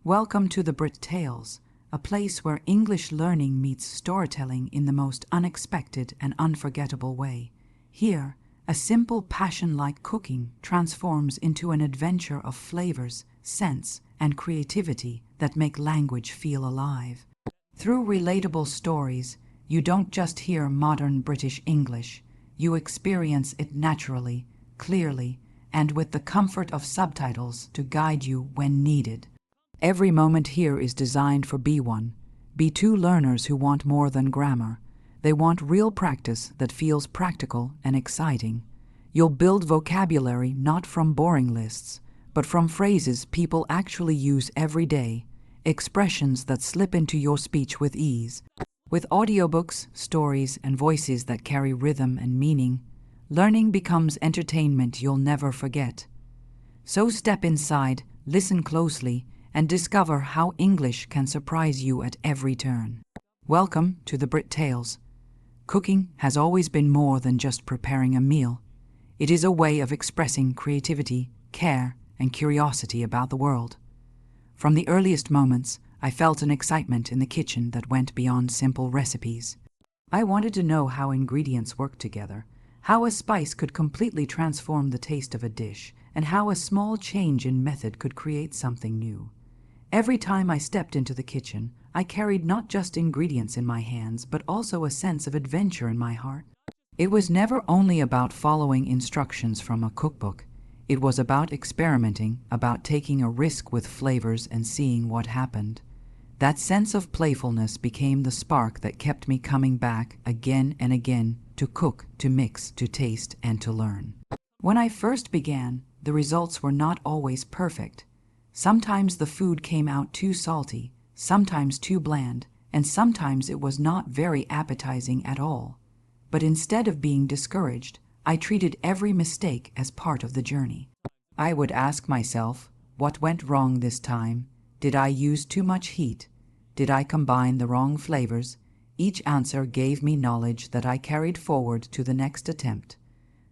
Welcome to the Brit Tales, a place where English learning meets storytelling in the most unexpected and unforgettable way. Here, a simple passion like cooking transforms into an adventure of flavors, scents, and creativity that make language feel alive. Through relatable stories, you don't just hear modern British English, you experience it naturally, clearly, and with the comfort of subtitles to guide you when needed. Every moment here is designed for B1, B2 learners who want more than grammar. They want real practice that feels practical and exciting. You'll build vocabulary not from boring lists, but from phrases people actually use every day, expressions that slip into your speech with ease. With audiobooks, stories, and voices that carry rhythm and meaning, learning becomes entertainment you'll never forget. So step inside, listen closely, and discover how English can surprise you at every turn. Welcome to the Brit Tales. Cooking has always been more than just preparing a meal. It is a way of expressing creativity, care, and curiosity about the world. From the earliest moments, I felt an excitement in the kitchen that went beyond simple recipes. I wanted to know how ingredients worked together, how a spice could completely transform the taste of a dish, and how a small change in method could create something new. Every time I stepped into the kitchen, I carried not just ingredients in my hands, but also a sense of adventure in my heart. It was never only about following instructions from a cookbook. It was about experimenting, about taking a risk with flavors and seeing what happened. That sense of playfulness became the spark that kept me coming back again and again to cook, to mix, to taste, and to learn. When I first began, the results were not always perfect. Sometimes the food came out too salty, sometimes too bland, and sometimes it was not very appetizing at all. But instead of being discouraged, I treated every mistake as part of the journey. I would ask myself, what went wrong this time? Did I use too much heat? Did I combine the wrong flavors? Each answer gave me knowledge that I carried forward to the next attempt.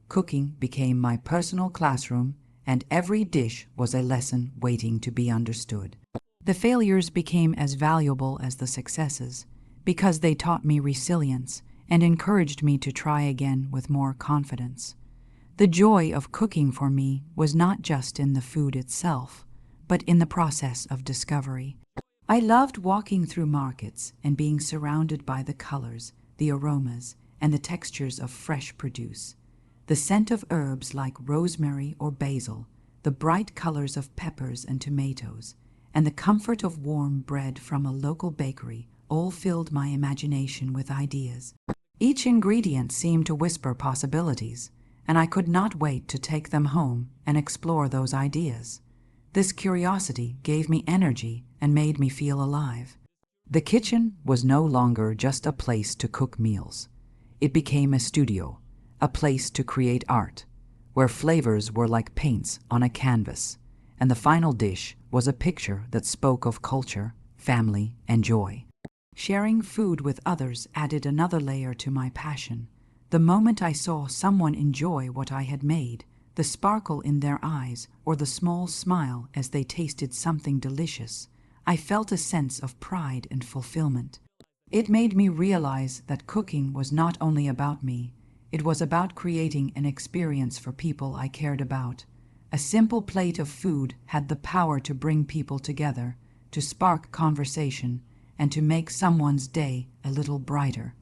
Cooking became my personal classroom, and every dish was a lesson waiting to be understood. The failures became as valuable as the successes, because they taught me resilience and encouraged me to try again with more confidence. The joy of cooking for me was not just in the food itself, but in the process of discovery. I loved walking through markets and being surrounded by the colors, the aromas, and the textures of fresh produce. The scent of herbs like rosemary or basil, the bright colors of peppers and tomatoes, and the comfort of warm bread from a local bakery all filled my imagination with ideas. Each ingredient seemed to whisper possibilities, and I could not wait to take them home and explore those ideas. This curiosity gave me energy and made me feel alive. The kitchen was no longer just a place to cook meals. It became a studio, a place to create art, where flavors were like paints on a canvas, and the final dish was a picture that spoke of culture, family, and joy. Sharing food with others added another layer to my passion. The moment I saw someone enjoy what I had made, the sparkle in their eyes or the small smile as they tasted something delicious, I felt a sense of pride and fulfillment. It made me realize that cooking was not only about me, it was about creating an experience for people I cared about. A simple plate of food had the power to bring people together, to spark conversation, and to make someone's day a little brighter.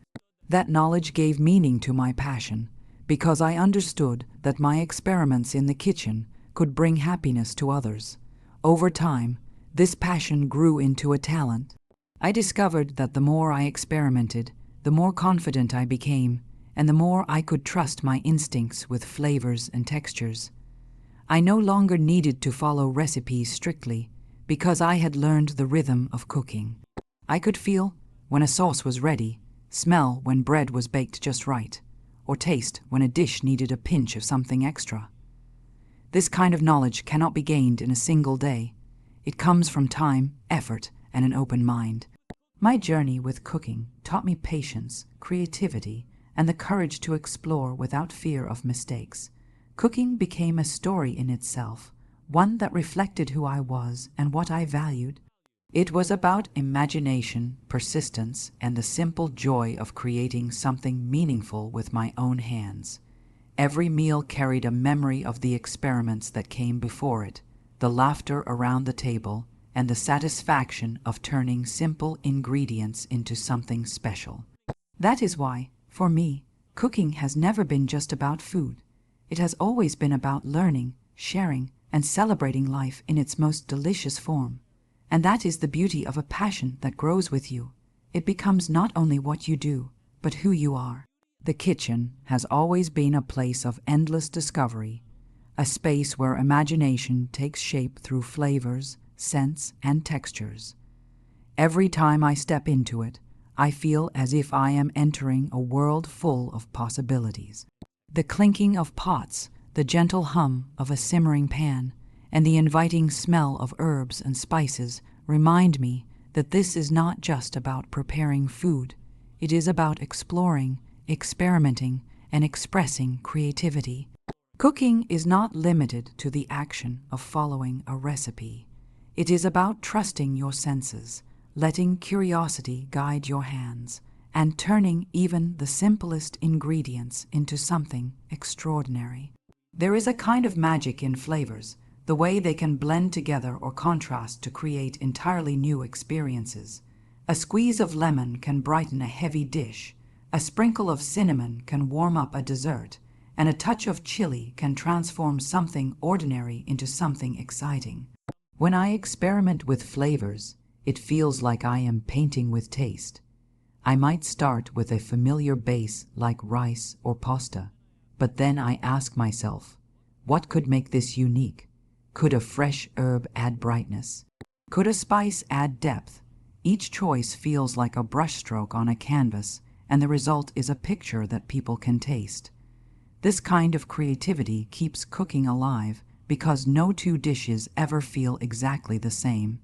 That knowledge gave meaning to my passion, because I understood that my experiments in the kitchen could bring happiness to others. Over time, this passion grew into a talent. I discovered that the more I experimented, the more confident I became, and the more I could trust my instincts with flavors and textures. I no longer needed to follow recipes strictly, because I had learned the rhythm of cooking. I could feel when a sauce was ready, smell when bread was baked just right, or taste when a dish needed a pinch of something extra. This kind of knowledge cannot be gained in a single day. It comes from time, effort, and an open mind. My journey with cooking taught me patience, creativity, and the courage to explore without fear of mistakes. Cooking became a story in itself, one that reflected who I was and what I valued. It was about imagination, persistence, and the simple joy of creating something meaningful with my own hands. Every meal carried a memory of the experiments that came before it, the laughter around the table, and the satisfaction of turning simple ingredients into something special. That is why, for me, cooking has never been just about food. It has always been about learning, sharing, and celebrating life in its most delicious form. And that is the beauty of a passion that grows with you. It becomes not only what you do, but who you are. The kitchen has always been a place of endless discovery, a space where imagination takes shape through flavors, scents, and textures. Every time I step into it, I feel as if I am entering a world full of possibilities. The clinking of pots, the gentle hum of a simmering pan, and the inviting smell of herbs and spices remind me that this is not just about preparing food. It is about exploring, experimenting, and expressing creativity. Cooking is not limited to the action of following a recipe. It is about trusting your senses, letting curiosity guide your hands, and turning even the simplest ingredients into something extraordinary. There is a kind of magic in flavors, the way they can blend together or contrast to create entirely new experiences. A squeeze of lemon can brighten a heavy dish, a sprinkle of cinnamon can warm up a dessert, and a touch of chili can transform something ordinary into something exciting. When I experiment with flavors, it feels like I am painting with taste. I might start with a familiar base like rice or pasta, but then I ask myself, what could make this unique? Could a fresh herb add brightness? Could a spice add depth? Each choice feels like a brushstroke on a canvas, and the result is a picture that people can taste. This kind of creativity keeps cooking alive because no two dishes ever feel exactly the same.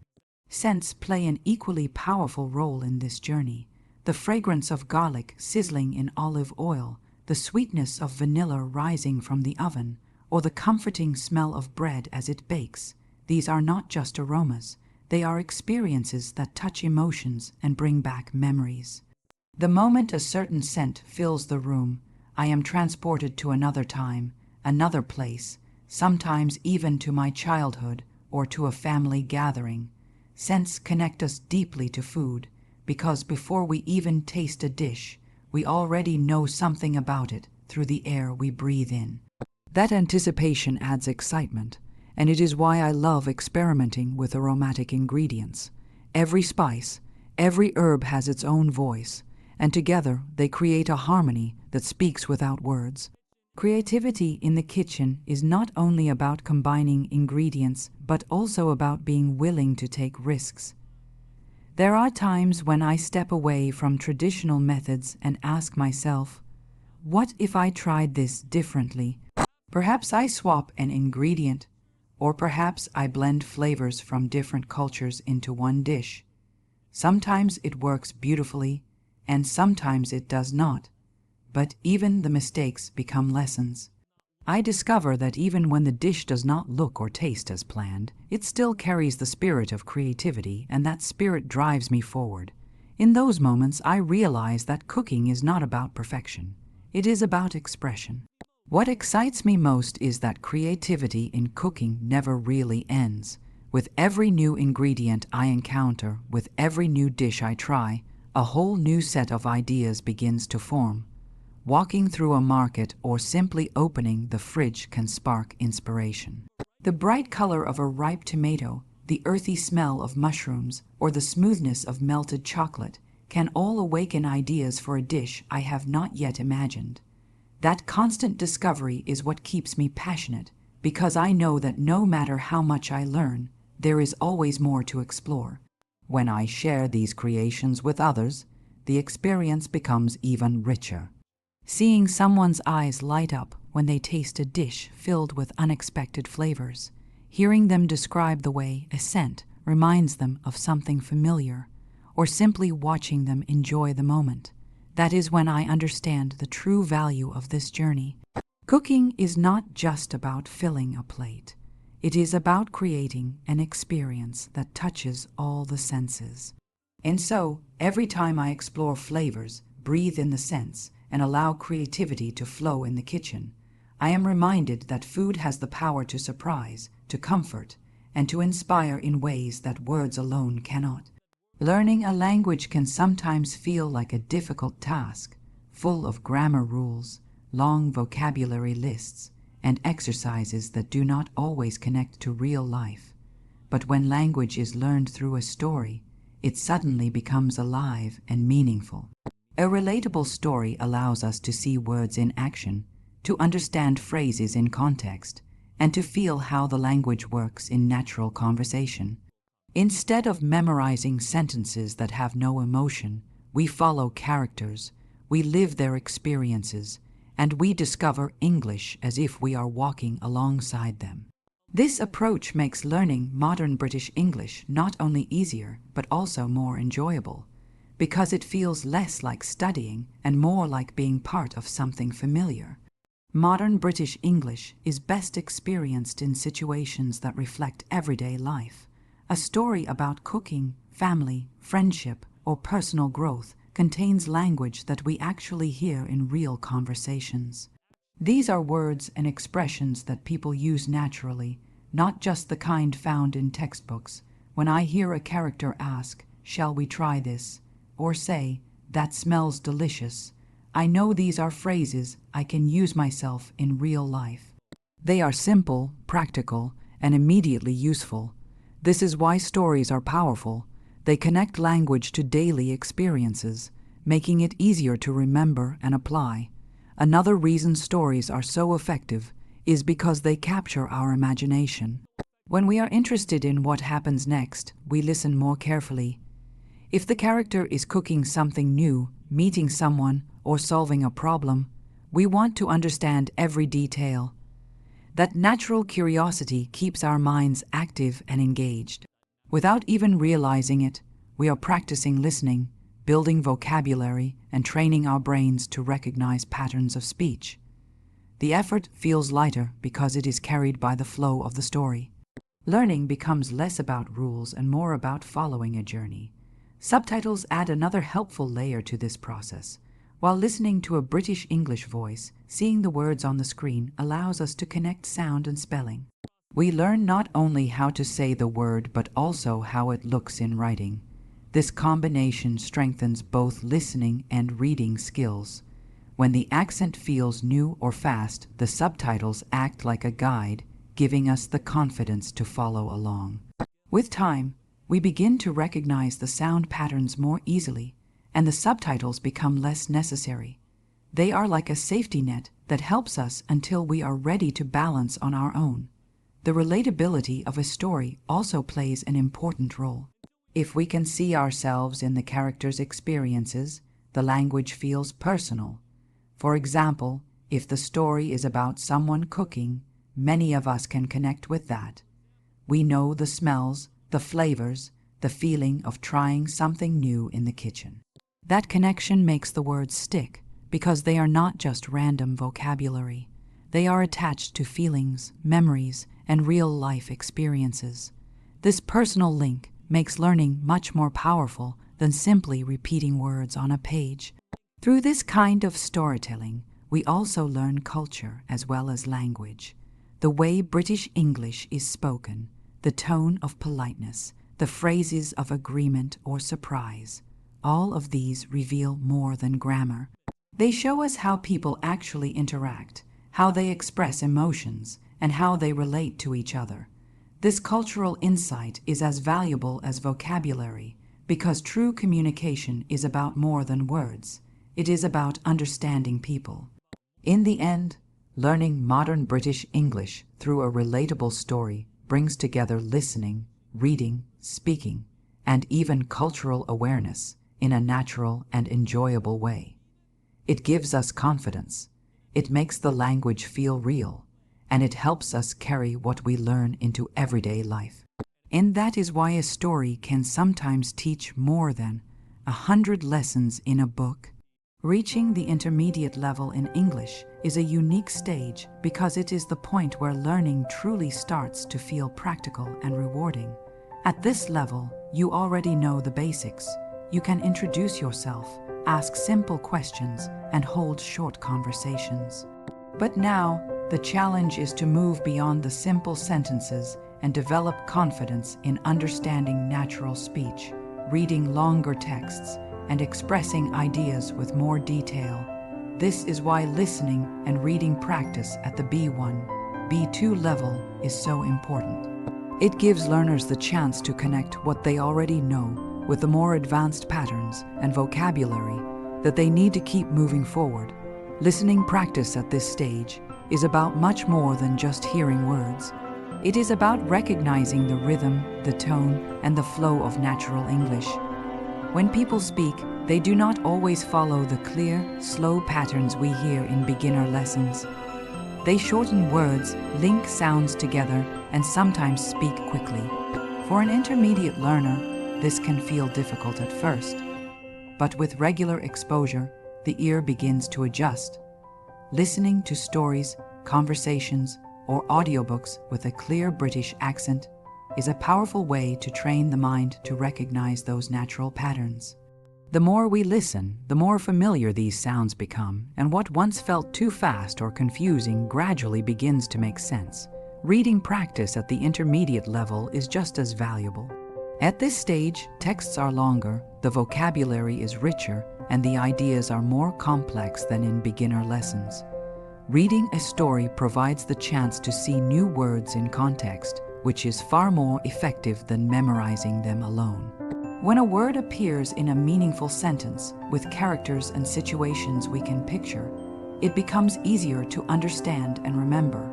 Scents play an equally powerful role in this journey. The fragrance of garlic sizzling in olive oil, the sweetness of vanilla rising from the oven, or the comforting smell of bread as it bakes. These are not just aromas. They are experiences that touch emotions and bring back memories. The moment a certain scent fills the room, I am transported to another time, another place, sometimes even to my childhood or to a family gathering. Scents connect us deeply to food, because before we even taste a dish, we already know something about it through the air we breathe in. That anticipation adds excitement, and it is why I love experimenting with aromatic ingredients. Every spice, every herb has its own voice, and together they create a harmony that speaks without words. Creativity in the kitchen is not only about combining ingredients, but also about being willing to take risks. There are times when I step away from traditional methods and ask myself, what if I tried this differently? Perhaps I swap an ingredient, or perhaps I blend flavors from different cultures into one dish. Sometimes it works beautifully, and sometimes it does not. But even the mistakes become lessons. I discover that even when the dish does not look or taste as planned, it still carries the spirit of creativity, and that spirit drives me forward. In those moments, I realize that cooking is not about perfection. It is about expression. What excites me most is that creativity in cooking never really ends. With every new ingredient I encounter, with every new dish I try, a whole new set of ideas begins to form. Walking through a market or simply opening the fridge can spark inspiration. The bright color of a ripe tomato, the earthy smell of mushrooms, or the smoothness of melted chocolate can all awaken ideas for a dish I have not yet imagined. That constant discovery is what keeps me passionate, because I know that no matter how much I learn, there is always more to explore. When I share these creations with others, the experience becomes even richer. Seeing someone's eyes light up when they taste a dish filled with unexpected flavors, hearing them describe the way a scent reminds them of something familiar, or simply watching them enjoy the moment, that is when I understand the true value of this journey. Cooking is not just about filling a plate. It is about creating an experience that touches all the senses. And so, every time I explore flavors, breathe in the scents, and allow creativity to flow in the kitchen, I am reminded that food has the power to surprise, to comfort, and to inspire in ways that words alone cannot. Learning a language can sometimes feel like a difficult task, full of grammar rules, long vocabulary lists, and exercises that do not always connect to real life. But when language is learned through a story, it suddenly becomes alive and meaningful. A relatable story allows us to see words in action, to understand phrases in context, and to feel how the language works in natural conversation. Instead of memorizing sentences that have no emotion, we follow characters, we live their experiences, and we discover English as if we are walking alongside them. This approach makes learning modern British English not only easier, but also more enjoyable, because it feels less like studying and more like being part of something familiar. Modern British English is best experienced in situations that reflect everyday life. A story about cooking, family, friendship, or personal growth contains language that we actually hear in real conversations. These are words and expressions that people use naturally, not just the kind found in textbooks. When I hear a character ask, "Shall we try this?" or say, "That smells delicious," I know these are phrases I can use myself in real life. They are simple, practical, and immediately useful. This is why stories are powerful. They connect language to daily experiences, making it easier to remember and apply. Another reason stories are so effective is because they capture our imagination. When we are interested in what happens next, we listen more carefully. If the character is cooking something new, meeting someone, or solving a problem, we want to understand every detail. That natural curiosity keeps our minds active and engaged. Without even realizing it, we are practicing listening, building vocabulary, and training our brains to recognize patterns of speech. The effort feels lighter because it is carried by the flow of the story. Learning becomes less about rules and more about following a journey. Subtitles add another helpful layer to this process. While listening to a British English voice, seeing the words on the screen allows us to connect sound and spelling. We learn not only how to say the word but also how it looks in writing. This combination strengthens both listening and reading skills. When the accent feels new or fast, the subtitles act like a guide, giving us the confidence to follow along. With time, we begin to recognize the sound patterns more easily, and the subtitles become less necessary. They are like a safety net that helps us until we are ready to balance on our own. The relatability of a story also plays an important role. If we can see ourselves in the characters' experiences, the language feels personal. For example, if the story is about someone cooking, many of us can connect with that. We know the smells, the flavors, the feeling of trying something new in the kitchen. That connection makes the words stick because they are not just random vocabulary. They are attached to feelings, memories, and real-life experiences. This personal link makes learning much more powerful than simply repeating words on a page. Through this kind of storytelling, we also learn culture as well as language. The way British English is spoken, the tone of politeness, the phrases of agreement or surprise, all of these reveal more than grammar. They show us how people actually interact, how they express emotions, and how they relate to each other. This cultural insight is as valuable as vocabulary because true communication is about more than words. It is about understanding people. In the end, learning modern British English through a relatable story brings together listening, reading, speaking, and even cultural awareness in a natural and enjoyable way. It gives us confidence, it makes the language feel real, and it helps us carry what we learn into everyday life. And that is why a story can sometimes teach more than 100 lessons in a book. Reaching the intermediate level in English is a unique stage because it is the point where learning truly starts to feel practical and rewarding. At this level, you already know the basics. You can introduce yourself, ask simple questions, and hold short conversations. But now, the challenge is to move beyond the simple sentences and develop confidence in understanding natural speech, reading longer texts, and expressing ideas with more detail. This is why listening and reading practice at the B1-B2 level is so important. It gives learners the chance to connect what they already know with the more advanced patterns and vocabulary that they need to keep moving forward. Listening practice at this stage is about much more than just hearing words. It is about recognizing the rhythm, the tone, and the flow of natural English. When people speak, they do not always follow the clear, slow patterns we hear in beginner lessons. They shorten words, link sounds together, and sometimes speak quickly. For an intermediate learner, this can feel difficult at first. But with regular exposure, the ear begins to adjust. Listening to stories, conversations, or audiobooks with a clear British accent is a powerful way to train the mind to recognize those natural patterns. The more we listen, the more familiar these sounds become, and what once felt too fast or confusing gradually begins to make sense. Reading practice at the intermediate level is just as valuable. At this stage, texts are longer, the vocabulary is richer, and the ideas are more complex than in beginner lessons. Reading a story provides the chance to see new words in context, which is far more effective than memorizing them alone. When a word appears in a meaningful sentence with characters and situations we can picture, it becomes easier to understand and remember.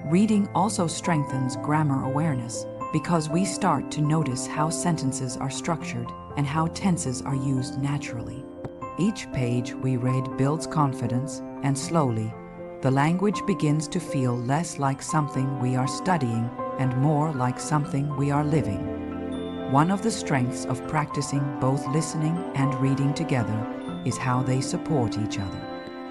Reading also strengthens grammar awareness because we start to notice how sentences are structured and how tenses are used naturally. Each page we read builds confidence, and slowly, the language begins to feel less like something we are studying and more like something we are living. One of the strengths of practicing both listening and reading together is how they support each other.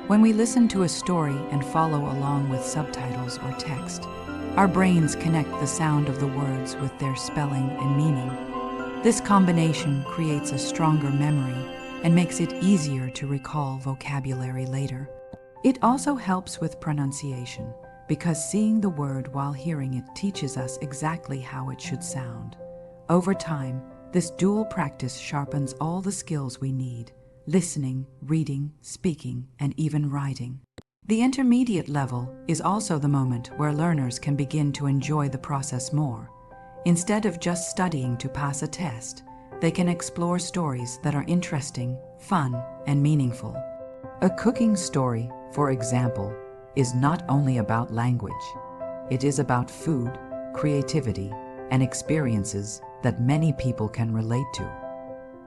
When we listen to a story and follow along with subtitles or text, our brains connect the sound of the words with their spelling and meaning. This combination creates a stronger memory and makes it easier to recall vocabulary later. It also helps with pronunciation because seeing the word while hearing it teaches us exactly how it should sound. Over time, this dual practice sharpens all the skills we need: listening, reading, speaking, and even writing. The intermediate level is also the moment where learners can begin to enjoy the process more. Instead of just studying to pass a test, they can explore stories that are interesting, fun, and meaningful. A cooking story, for example, is not only about language. It is about food, creativity, and experiences that many people can relate to.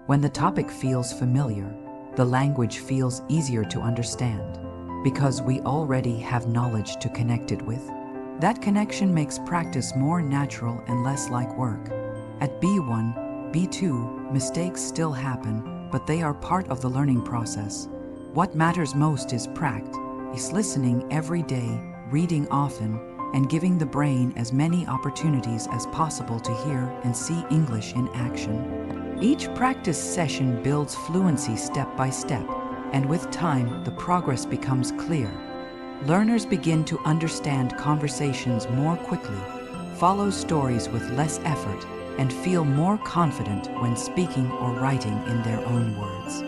When the topic feels familiar, the language feels easier to understand because we already have knowledge to connect it with. That connection makes practice more natural and less like work. At B1-B2, mistakes still happen, but they are part of the learning process. What matters most is listening every day, reading often, and giving the brain as many opportunities as possible to hear and see English in action. Each practice session builds fluency step by step, and with time, the progress becomes clear. Learners begin to understand conversations more quickly, follow stories with less effort, and feel more confident when speaking or writing in their own words.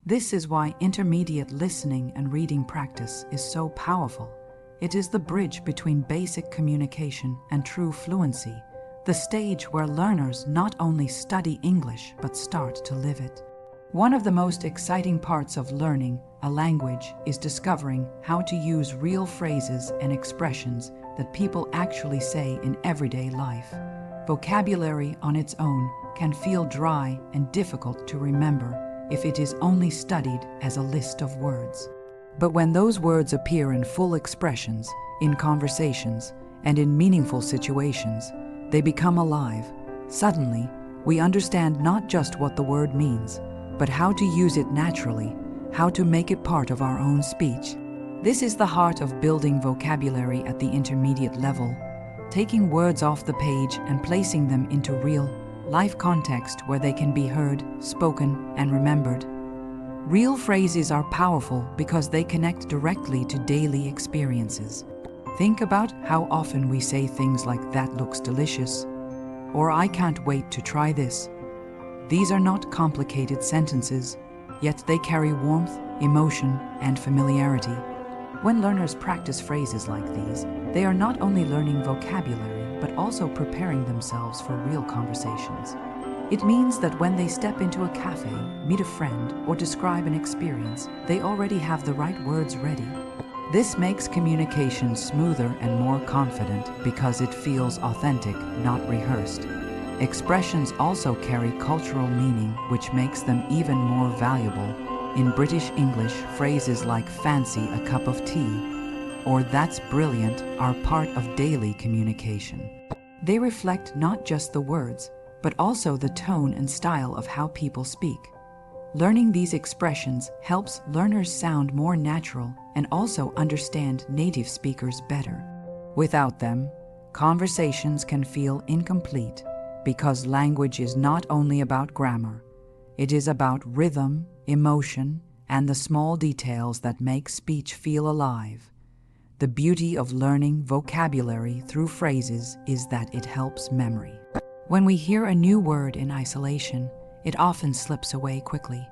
This is why intermediate listening and reading practice is so powerful. It is the bridge between basic communication and true fluency, the stage where learners not only study English but start to live it. One of the most exciting parts of learning a language is discovering how to use real phrases and expressions that people actually say in everyday life. Vocabulary on its own can feel dry and difficult to remember if it is only studied as a list of words. But when those words appear in full expressions, in conversations, and in meaningful situations, they become alive. Suddenly, we understand not just what the word means, but how to use it naturally, how to make it part of our own speech. This is the heart of building vocabulary at the intermediate level, taking words off the page and placing them into real, life context where they can be heard, spoken, and remembered. Real phrases are powerful because they connect directly to daily experiences. Think about how often we say things like "that looks delicious," or "I can't wait to try this." These are not complicated sentences, yet they carry warmth, emotion, and familiarity. When learners practice phrases like these, they are not only learning vocabulary, but also preparing themselves for real conversations. It means that when they step into a cafe, meet a friend, or describe an experience, they already have the right words ready. This makes communication smoother and more confident because it feels authentic, not rehearsed. Expressions also carry cultural meaning, which makes them even more valuable. In British English, phrases like "fancy a cup of tea" or "that's brilliant" are part of daily communication. They reflect not just the words, but also the tone and style of how people speak. Learning these expressions helps learners sound more natural and also understand native speakers better. Without them, conversations can feel incomplete because language is not only about grammar. It is about rhythm, emotion, and the small details that make speech feel alive. The beauty of learning vocabulary through phrases is that it helps memory. When we hear a new word in isolation, it often slips away quickly.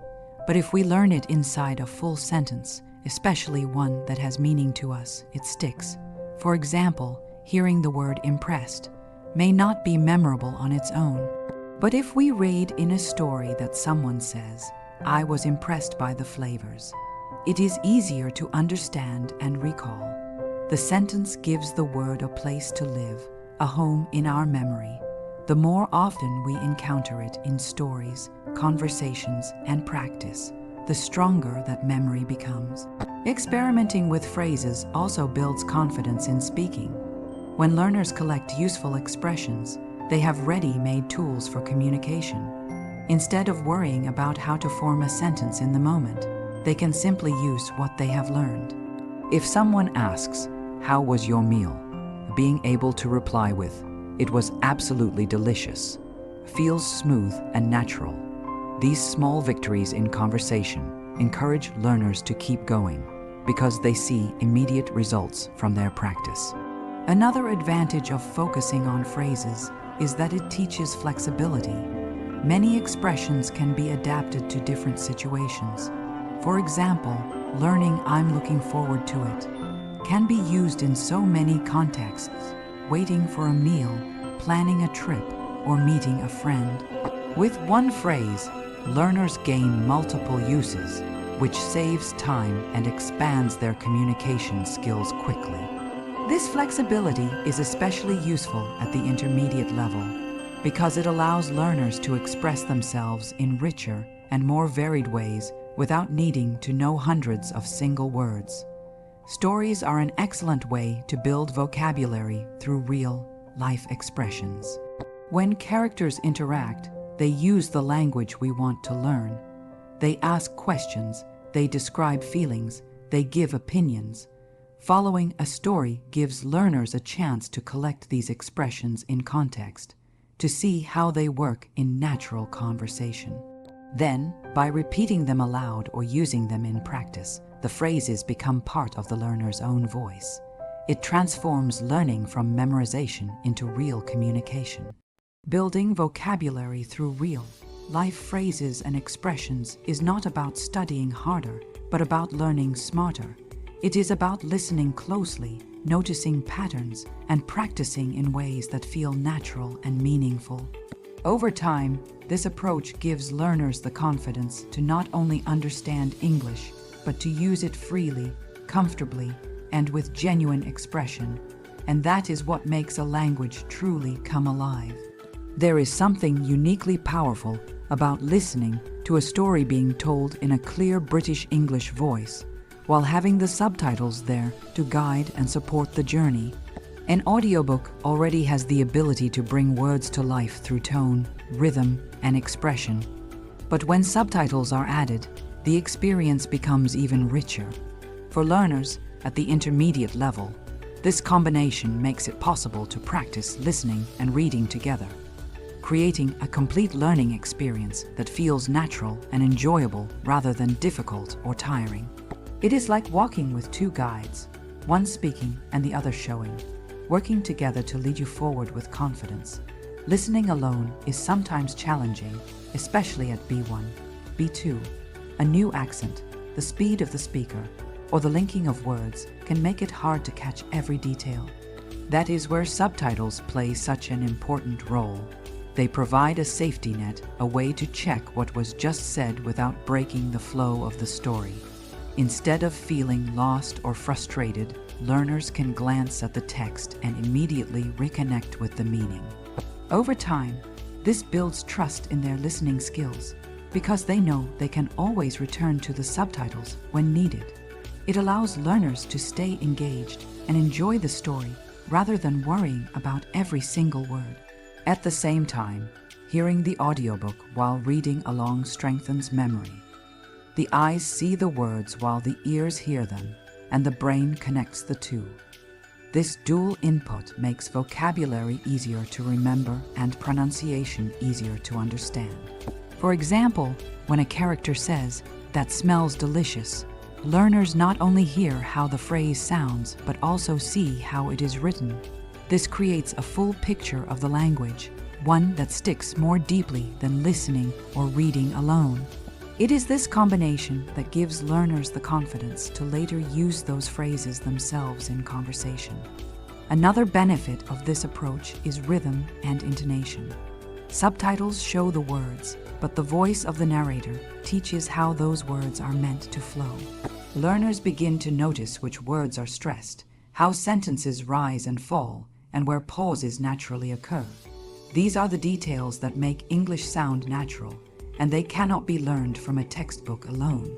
But if we learn it inside a full sentence, especially one that has meaning to us, it sticks. For example, hearing the word "impressed" may not be memorable on its own. But if we read in a story that someone says, "I was impressed by the flavors," it is easier to understand and recall. The sentence gives the word a place to live, a home in our memory. The more often we encounter it in stories, conversations, and practice, the stronger that memory becomes. Experimenting with phrases also builds confidence in speaking. When learners collect useful expressions, they have ready-made tools for communication. Instead of worrying about how to form a sentence in the moment, they can simply use what they have learned. If someone asks, "How was your meal?" being able to reply with, "It was absolutely delicious," feels smooth and natural. These small victories in conversation encourage learners to keep going because they see immediate results from their practice. Another advantage of focusing on phrases is that it teaches flexibility. Many expressions can be adapted to different situations. For example, learning "I'm looking forward to it" can be used in so many contexts: waiting for a meal, planning a trip, or meeting a friend. With one phrase, learners gain multiple uses, which saves time and expands their communication skills quickly. This flexibility is especially useful at the intermediate level because it allows learners to express themselves in richer and more varied ways without needing to know hundreds of single words. Stories are an excellent way to build vocabulary through real life expressions. When characters interact, they use the language we want to learn. They ask questions, they describe feelings, they give opinions. Following a story gives learners a chance to collect these expressions in context, to see how they work in natural conversation. Then, by repeating them aloud or using them in practice, the phrases become part of the learner's own voice. It transforms learning from memorization into real communication. Building vocabulary through real life phrases and expressions is not about studying harder, but about learning smarter. It is about listening closely, noticing patterns, and practicing in ways that feel natural and meaningful. Over time, this approach gives learners the confidence to not only understand English, but to use it freely, comfortably, and with genuine expression. And that is what makes a language truly come alive. There is something uniquely powerful about listening to a story being told in a clear British English voice, while having the subtitles there to guide and support the journey. An audiobook already has the ability to bring words to life through tone, rhythm, and expression. But when subtitles are added, the experience becomes even richer. For learners at the intermediate level, this combination makes it possible to practice listening and reading together, creating a complete learning experience that feels natural and enjoyable rather than difficult or tiring. It is like walking with two guides, one speaking and the other showing, working together to lead you forward with confidence. Listening alone is sometimes challenging, especially at B1, B2. A new accent, the speed of the speaker, or the linking of words can make it hard to catch every detail. That is where subtitles play such an important role. They provide a safety net, a way to check what was just said without breaking the flow of the story. Instead of feeling lost or frustrated, learners can glance at the text and immediately reconnect with the meaning. Over time, this builds trust in their listening skills, because they know they can always return to the subtitles when needed. It allows learners to stay engaged and enjoy the story rather than worrying about every single word. At the same time, hearing the audiobook while reading along strengthens memory. The eyes see the words while the ears hear them, and the brain connects the two. This dual input makes vocabulary easier to remember and pronunciation easier to understand. For example, when a character says, "That smells delicious," learners not only hear how the phrase sounds, but also see how it is written. This creates a full picture of the language, one that sticks more deeply than listening or reading alone. It is this combination that gives learners the confidence to later use those phrases themselves in conversation. Another benefit of this approach is rhythm and intonation. Subtitles show the words, but the voice of the narrator teaches how those words are meant to flow. Learners begin to notice which words are stressed, how sentences rise and fall, and where pauses naturally occur. These are the details that make English sound natural, and they cannot be learned from a textbook alone.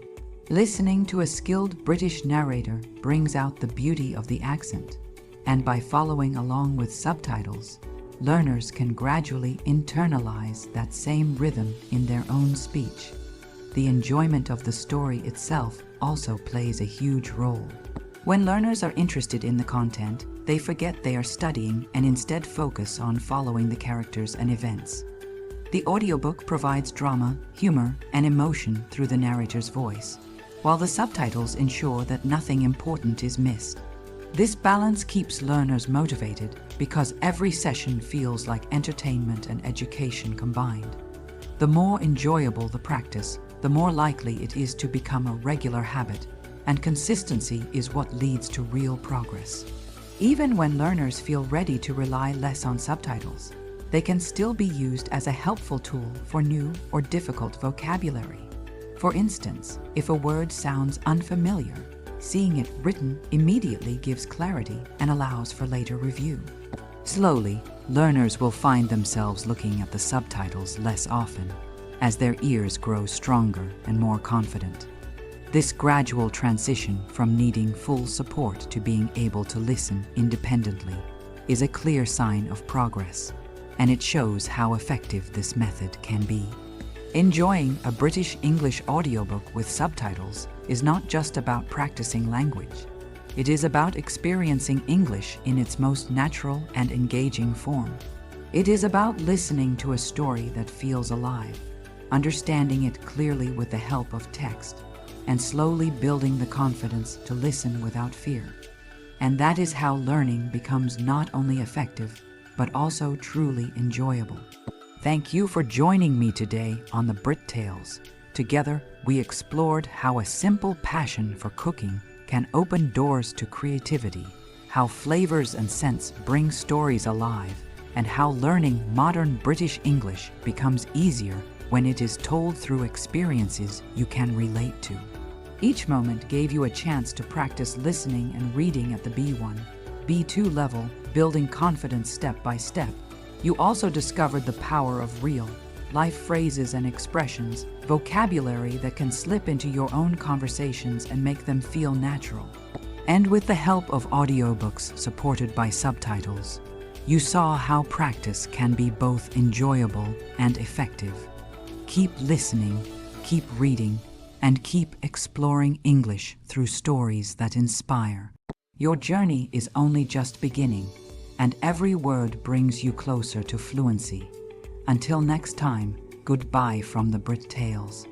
Listening to a skilled British narrator brings out the beauty of the accent, and by following along with subtitles, learners can gradually internalize that same rhythm in their own speech. The enjoyment of the story itself also plays a huge role. When learners are interested in the content, they forget they are studying and instead focus on following the characters and events. The audiobook provides drama, humor, and emotion through the narrator's voice, while the subtitles ensure that nothing important is missed. This balance keeps learners motivated because every session feels like entertainment and education combined. The more enjoyable the practice, the more likely it is to become a regular habit, and consistency is what leads to real progress. Even when learners feel ready to rely less on subtitles, they can still be used as a helpful tool for new or difficult vocabulary. For instance, if a word sounds unfamiliar, seeing it written immediately gives clarity and allows for later review. Slowly, learners will find themselves looking at the subtitles less often, as their ears grow stronger and more confident. This gradual transition from needing full support to being able to listen independently is a clear sign of progress, and it shows how effective this method can be. Enjoying a British English audiobook with subtitles is not just about practicing language. It is about experiencing English in its most natural and engaging form. It is about listening to a story that feels alive, understanding it clearly with the help of text, and slowly building the confidence to listen without fear. And that is how learning becomes not only effective, but also truly enjoyable. Thank you for joining me today on the Brit Tales. Together, we explored how a simple passion for cooking can open doors to creativity, how flavors and scents bring stories alive, and how learning modern British English becomes easier when it is told through experiences you can relate to. Each moment gave you a chance to practice listening and reading at the B1, B2 level, building confidence step by step. You also discovered the power of real, life phrases and expressions, vocabulary that can slip into your own conversations and make them feel natural. And with the help of audiobooks supported by subtitles, you saw how practice can be both enjoyable and effective. Keep listening, keep reading, and keep exploring English through stories that inspire. Your journey is only just beginning, and every word brings you closer to fluency. Until next time, goodbye from the Brit Tales.